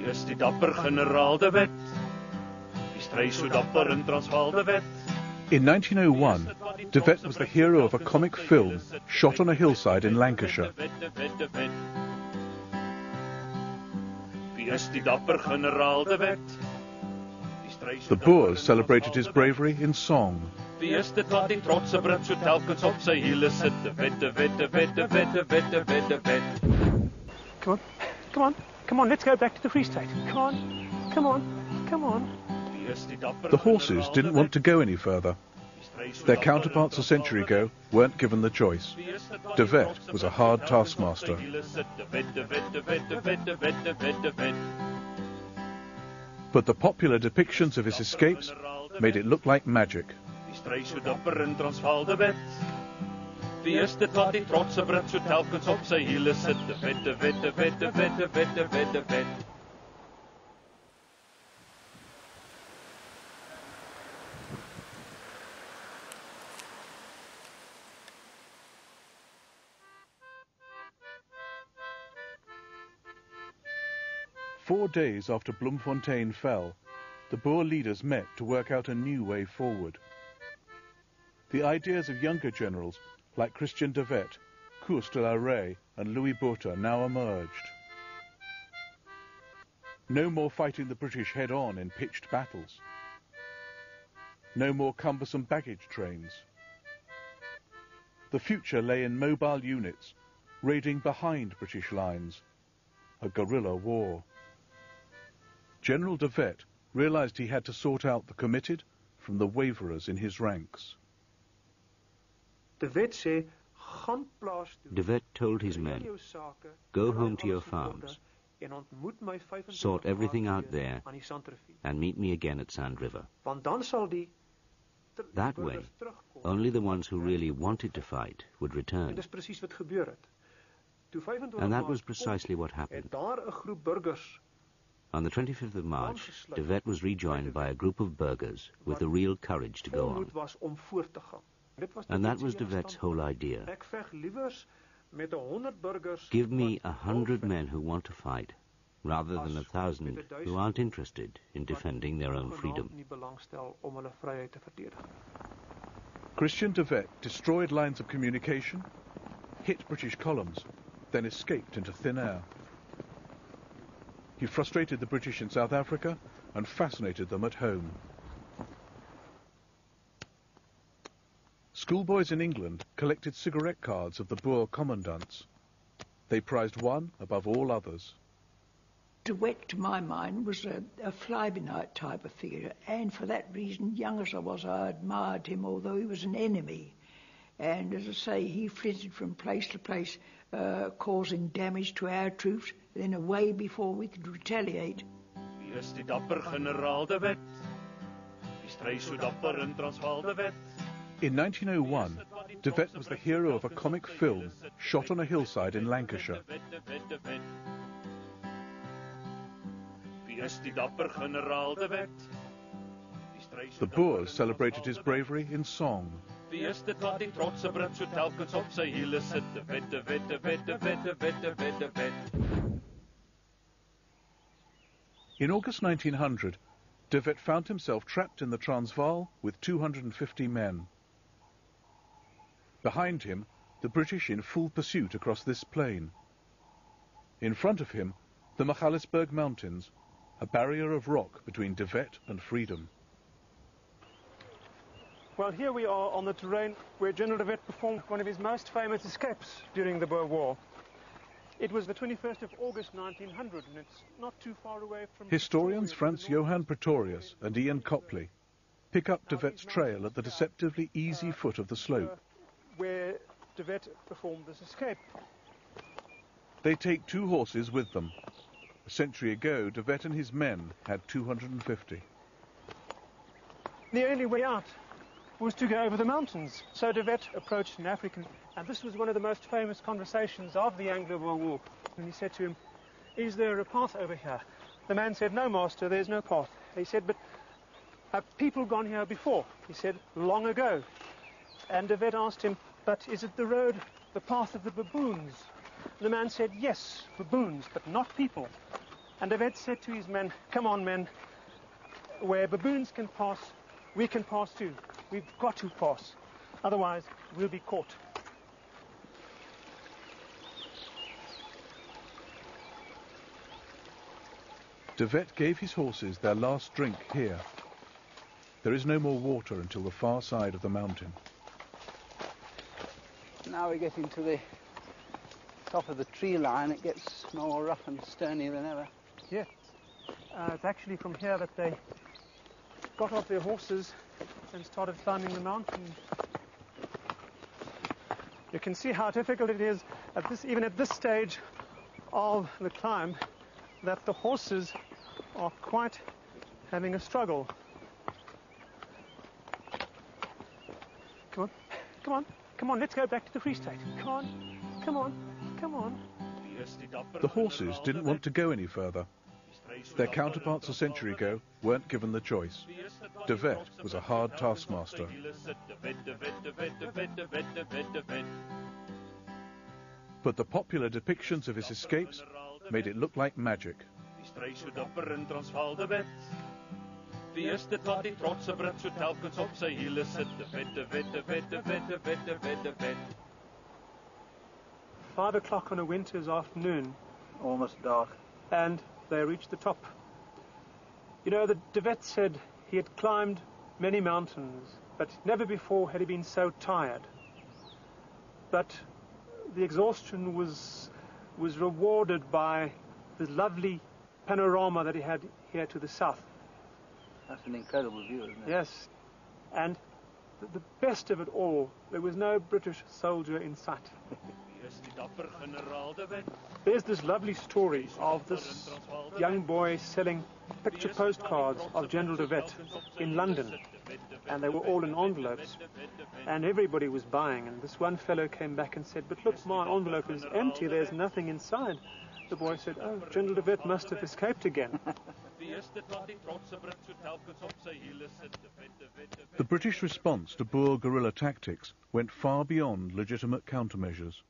Wie is die dapper generaal de Wet? Die stry so dapper in Transvaal de Wet. In 1901, de Wet was the hero of a comic film shot on a hillside in Lancashire. Wie is die dapper generaal de Wet? The Boers celebrated his bravery in song. Wie is dit wat die trotse Brit so telkens op sy hiele sit? De Wet, de Wet, de Wet, de Wet, de Wet, de Wet, de Wet. Come on, come on, come on, let's go back to the Free State. Come on, come on, come on. The horses didn't want to go any further. Their counterparts a century ago weren't given the choice. De Wet was a hard taskmaster. But the popular depictions of his escapes made it look like magic. Wie is dit wat die trotse Brit so telkens op sy hiele sit? De Wet, de Wet, de Wet, de Wet, de Wet, de Wet, de Wet. Four days after Bloemfontein fell, the Boer leaders met to work out a new way forward. The ideas of younger generals like Christiaan de Wet, Koos de la Rey and Louis Botha now emerged. No more fighting the British head-on in pitched battles. No more cumbersome baggage trains. The future lay in mobile units, raiding behind British lines. A guerrilla war. General de Wet realized he had to sort out the committed from the waverers in his ranks. De Wet told his men, go home to your farms, sort everything out there, and meet me again at Sand River. That way, only the ones who really wanted to fight would return. And that was precisely what happened. On the 25th of March, de Wet was rejoined by a group of burghers with the real courage to go on. And that was de Wet's whole idea. Give me 100 men who want to fight, rather than 1,000 who aren't interested in defending their own freedom. Christiaan de Wet destroyed lines of communication, hit British columns, then escaped into thin air. He frustrated the British in South Africa and fascinated them at home. Schoolboys in England collected cigarette cards of the Boer commandants. They prized one above all others. De Wet, to my mind, was a fly-by-night type of figure, and for that reason, young as I was, I admired him, although he was an enemy. And as I say, he flitted from place to place, causing damage to our troops, then away before we could retaliate. Wie is die dapper generaal de Wet? Die stry so dapper in Transvaal de Wet. In 1901, de Wet was the hero of a comic film shot on a hillside in Lancashire. Wie is die dapper generaal de Wet? The Boers celebrated his bravery in song. Wie is dit wat die trotse Brit so telkens op sy hiele sit? De Wet, de Wet, de Wet, de Wet, de Wet, de Wet, de Wet. In August 1900, de Wet found himself trapped in the Transvaal with 250 men. Behind him, the British in full pursuit across this plain. In front of him, the Magaliesberg Mountains, a barrier of rock between de Wet and freedom. Well, here we are on the terrain where General de Wet performed one of his most famous escapes during the Boer War. It was the 21st of August 1900, and it's not too far away from... Historians Franz Johann Pretorius and Ian Copley pick up de Wet's trail at the deceptively easy foot of the slope. Where de Wet performed this escape. They take 2 horses with them. A century ago, de Wet and his men had 250. The only way out was to go over the mountains. So de Wet approached an African, and this was one of the most famous conversations of the Anglo-Boer War. And he said to him, is there a path over here? The man said, no, master, there's no path. He said, but have people gone here before? He said, long ago. And de Wet asked him, but is it the road, the path of the baboons? The man said, yes, baboons, but not people. And de Wet said to his men, come on men, where baboons can pass, we can pass too. We've got to pass, otherwise we'll be caught. De Wet gave his horses their last drink here. There is no more water until the far side of the mountain. Now we're getting to the top of the tree line. It gets more rough and stony than ever. Yes. It's actually from here that they got off their horses and started climbing the mountain. You can see how difficult it is even at this stage of the climb, that the horses are quite having a struggle. Come on, come on, come on, let's go back to the Free State. Come on, come on, come on. The horses didn't want to go any further. Their counterparts a century ago weren't given the choice. De Wet was a hard taskmaster. But the popular depictions of his escapes made it look like magic. Wie is dit wat die trotse Brit so telkens op sy hiele sit? De Wet, de Wet, de Wet, de Wet, de Wet, de Wet, de Wet. 5 o'clock on a winter's afternoon. Almost dark. And they reached the top. You know, De Wet said he had climbed many mountains, but never before had he been so tired. But the exhaustion was rewarded by the lovely panorama that he had here to the south. That's an incredible view, isn't it? Yes. And the best of it all, there was no British soldier in sight. There's this lovely story of this young boy selling picture postcards of General De Wet in London. And they were all in envelopes. And everybody was buying. And this one fellow came back and said, but look, my envelope is empty, there's nothing inside. The boy said, oh, General De Wet must have escaped again. The British response to Boer guerrilla tactics went far beyond legitimate countermeasures.